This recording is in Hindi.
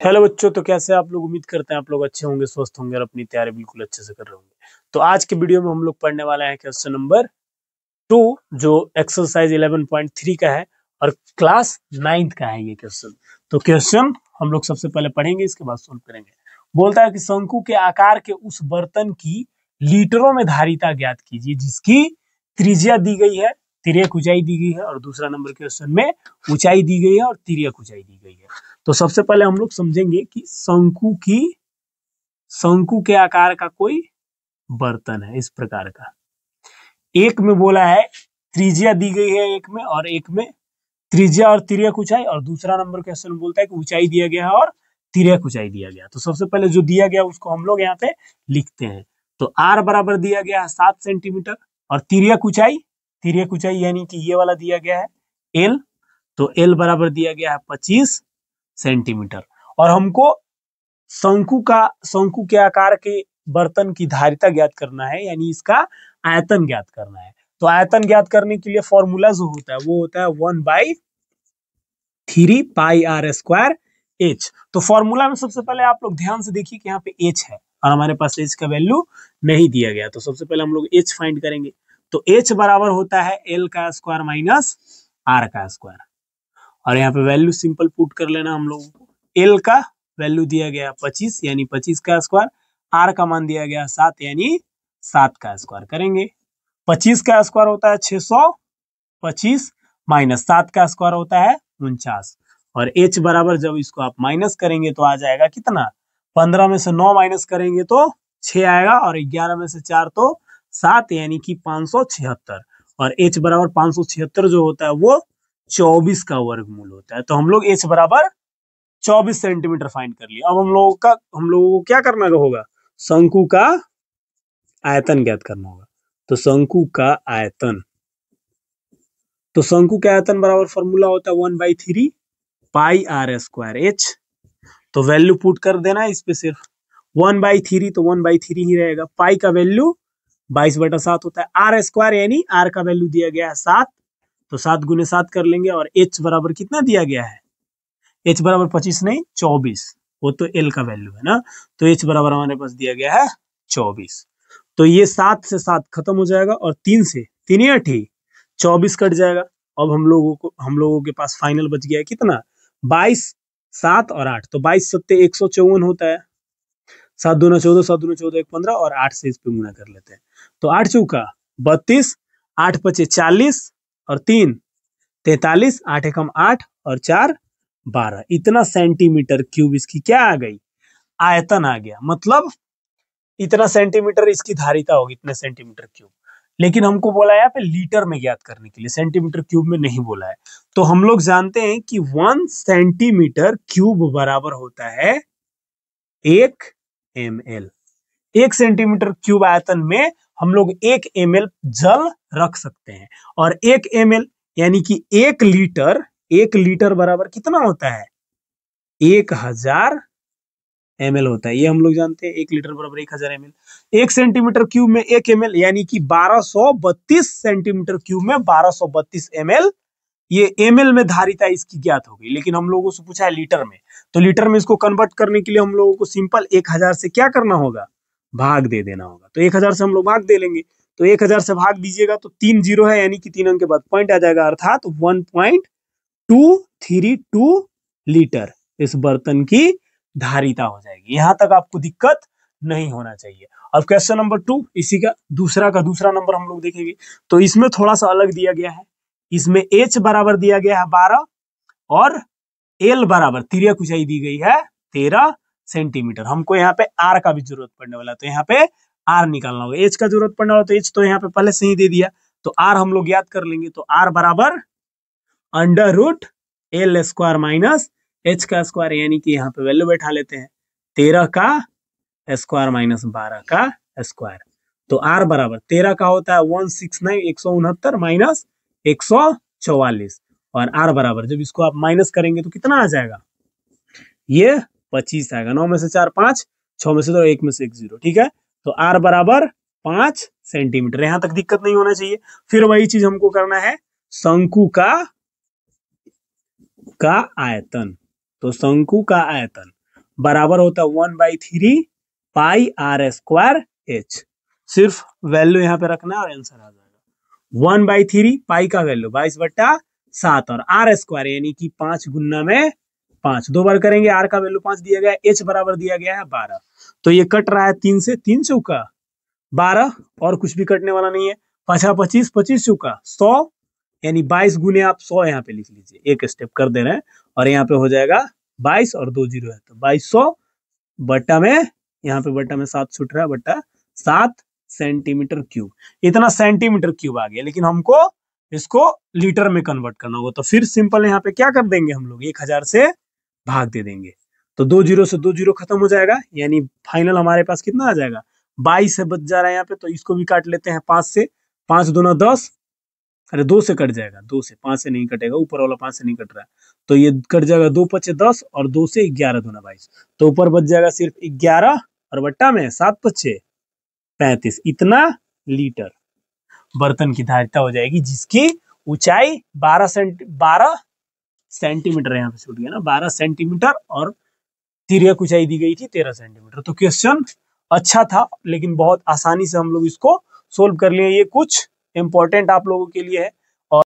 हेलो बच्चों, तो कैसे आप लोग? उम्मीद करते हैं आप लोग अच्छे होंगे, स्वस्थ होंगे और अपनी तैयारी बिल्कुल अच्छे से कर रहे होंगे। तो आज के वीडियो में हम लोग पढ़ने वाले हैं क्वेश्चन नंबर 2, जो एक्सरसाइज 11.3 का है और क्लास 9th का है ये क्वेश्चन। तो क्वेश्चन हम लोग सबसे पहले पढ़ेंगे, इसके बाद सोल्व करेंगे। बोलता है कि शंकु के आकार के उस बर्तन की लीटरों में धारिता ज्ञात कीजिए जिसकी त्रिज्या दी गई है, तिर्यक ऊंचाई दी गई है, और दूसरा नंबर क्वेश्चन में ऊंचाई दी गई है और तिर्यक ऊंचाई दी गई है। तो सबसे पहले हम लोग समझेंगे कि शंकु के आकार का कोई बर्तन है इस प्रकार का। एक में बोला है त्रिज्या दी गई है एक में, और एक में त्रिज्या और तिर्यक ऊंचाई, और दूसरा नंबर क्वेश्चन में बोलता है कि ऊंचाई दिया गया है और तिर्यक ऊंचाई दिया गया। तो सबसे पहले जो दिया गया उसको हम लोग यहाँ पे लिखते हैं। तो आर बराबर दिया गया है 7 सेंटीमीटर, और तिर्यक ऊंचाई यानी कि ये वाला दिया गया है एल। तो एल बराबर दिया गया है 25 सेंटीमीटर। और हमको शंकु के आकार के बर्तन की धारिता ज्ञात करना है, यानी इसका आयतन ज्ञात करना है। तो आयतन ज्ञात करने के लिए फॉर्मूला जो होता है वो होता है 1/3 पाई आर स्क्वायर एच। तो फॉर्मूला में सबसे पहले आप लोग ध्यान से देखिए कि यहाँ पे एच है और हमारे पास एच का वैल्यू नहीं दिया गया। तो सबसे पहले हम लोग एच फाइंड करेंगे। तो एच बराबर होता है एल का स्क्वायर माइनस आर का स्क्वायर, और यहाँ पे वैल्यू सिंपल पुट कर लेना हम लोगों को। एल का वैल्यू दिया गया 25 यानी 25 का स्क्वायर, आर का मान दिया गया 7 यानी 7 का स्क्वायर करेंगे। 25 का स्क्वायर होता है 625 माइनस 7 का स्क्वायर होता है 49, और एच बराबर जब इसको आप माइनस करेंगे तो आ जाएगा कितना? 15 में से 9 माइनस करेंगे तो 6 आएगा, और 11 में से 4 तो 7 यानी कि 576, और एच बराबर 576 जो होता है वो 24 का वर्गमूल होता है। तो हम लोग एच बराबर 24 सेंटीमीटर फाइंड कर लिया। अब हम लोगों को क्या करना होगा? शंकु का आयतन ज्ञात करना होगा। तो शंकु का आयतन बराबर फॉर्मूला होता है 1/3 पाई आर स्क्वायर एच। तो वैल्यू पुट कर देना है इस पे, सिर्फ 1/3 तो 1/3 ही रहेगा। पाई का वैल्यू 22/7 होता है। आर स्क्वायर यानी आर का वैल्यू दिया गया है 7, तो 7 गुने 7 कर लेंगे, और एच बराबर कितना दिया गया है? एच बराबर 25 नहीं 24, वो तो एल का वैल्यू है ना। तो एच बराबर हमारे पास दिया गया है 24। तो ये 7 से 7 खत्म हो जाएगा, और 3 से 3 8 24 कट जाएगा। अब हम लोगों के पास फाइनल बच गया है कितना? 22, 7 और 8। तो 22 सत्ते 154 होता है। 7 दूना 14, 7 दूना 14 1 15, और 8 से इस पे गुना कर लेते हैं। तो 8 चौका 32, 8 पचे 40, और 3 43, 8 एकम 8 और 4 12। इतना सेंटीमीटर क्यूब इसकी क्या आ गई? आयतन आ गया। मतलब इतना सेंटीमीटर इसकी धारिता होगी, इतने सेंटीमीटर क्यूब। लेकिन हमको बोला है यहाँ पे लीटर में ज्ञात करने के लिए, सेंटीमीटर क्यूब में नहीं बोला है। तो हम लोग जानते हैं कि 1 सेंटीमीटर क्यूब बराबर होता है 1 ml। 1 सेंटीमीटर क्यूब आयतन में हम लोग 1 ml जल रख सकते हैं, और 1 ml यानी कि 1 लीटर बराबर कितना होता है? 1000 ml होता है। ये हम लोग जानते हैं, 1 लीटर बराबर 1000 ml। 1 सेंटीमीटर क्यूब में 1 ml यानी कि 1232 सेंटीमीटर क्यूब में 1232 ml। ये ml में धारिता इसकी ज्ञात हो गई। लेकिन हम लोगों से पूछा है लीटर में, तो लीटर में इसको कन्वर्ट करने के लिए हम लोगों को सिंपल 1000 से क्या करना होगा? भाग दे देना होगा। तो 1000 से हम लोग भाग दे लेंगे। तो 1000 से भाग दीजिएगा तो 3 जीरो है, यानी कि 3 अंक के बाद पॉइंट आ जाएगा, अर्थात 1.232 लीटर इस बर्तन की धारिता हो जाएगी। यहां तक आपको दिक्कत नहीं होना चाहिए। अब क्वेश्चन नंबर 2, इसी का दूसरा नंबर हम लोग देखेंगे। तो इसमें थोड़ा सा अलग दिया गया है। इसमें एच बराबर दिया गया है 12, और एल बराबर तिर्यक ऊंचाई दी गई है 13 सेंटीमीटर। हमको यहाँ पे आर का भी जरूरत पड़ने वाला है, तो यहाँ पे आर निकालना होगा। एच का जरूरत पड़ने वाला, तो एच तो यहाँ पे पहले से ही दे दिया, तो आर हम लोग याद कर लेंगे। तो आर बराबर √L स्क्वायर माइनस एच का स्क्वायर, यानी कि यहाँ पे वैल्यू बैठा लेते हैं 13 का स्क्वायर माइनस 12 का स्क्वायर। तो आर बराबर 13 का होता है 169 माइनस 144, और आर बराबर जब इसको आप माइनस करेंगे तो कितना आ जाएगा? ये 25 आएगा। 9 में से 4 5, 6 में से 2, 1 में से 1 0। ठीक है, तो आर बराबर 5 सेंटीमीटर। यहां तक दिक्कत नहीं होना चाहिए। फिर वही चीज हमको करना है शंकु का आयतन। तो शंकु का आयतन बराबर होता है 1/3 पाई आर स्क्वायर एच। सिर्फ वैल्यू यहाँ पे रखना है और आंसर आ जाएगा। 1/3 पाई का वैल्यू 22/7 और आर स्क्वायर यानी कि 5 गुना में 5, 2 बार करेंगे, आर का वैल्यू 5 दिया गया है, एच बराबर दिया गया है 12। तो ये कट रहा है 3 से, 3 चौका 12 और कुछ भी कटने वाला नहीं है। 5 25, 25 चौका 100 यानी 22 गुने आप 100 यहाँ पे लिख लीजिए, एक स्टेप कर दे रहे हैं और यहाँ पे हो जाएगा 22 और 2 जीरो है तो 2200 बट्टा में, यहाँ पे बट्टा में 7 छूट रहा है, बट्टा 7 सेंटीमीटर क्यूब। इतना सेंटीमीटर क्यूब आ गया, लेकिन हमको इसको लीटर में कन्वर्ट करना होगा। तो फिर सिंपल यहाँ पे क्या कर देंगे हम लोग, 1000 से भाग दे देंगे तो 2 जीरो से 2 जीरो खत्म हो जाएगा, यानी फाइनल हमारे पास कितना आ जाएगा 22 से बच जा रहा है यहाँ पे, तो इसको भी काट लेते हैं 5 से, 5 दूना 10, अरे 2 से कट जाएगा, 2 से, 5 से नहीं कटेगा, ऊपर वाला 5 से नहीं कट रहा है तो ये कट जाएगा, 2 पचे 10 और 2 से 11 दूना 22, तो ऊपर बच जाएगा सिर्फ 11 और बट्टा में 7 पचे 35, इतना लीटर बर्तन की धारिता हो जाएगी जिसकी ऊंचाई 12 सेंटीमीटर, यहाँ पे छूट गया ना 12 सेंटीमीटर और तिर्यक ऊंचाई दी गई थी 13 सेंटीमीटर। तो क्वेश्चन अच्छा था, लेकिन बहुत आसानी से हम लोग इसको सोल्व कर लिए। ये कुछ इंपॉर्टेंट आप लोगों के लिए है।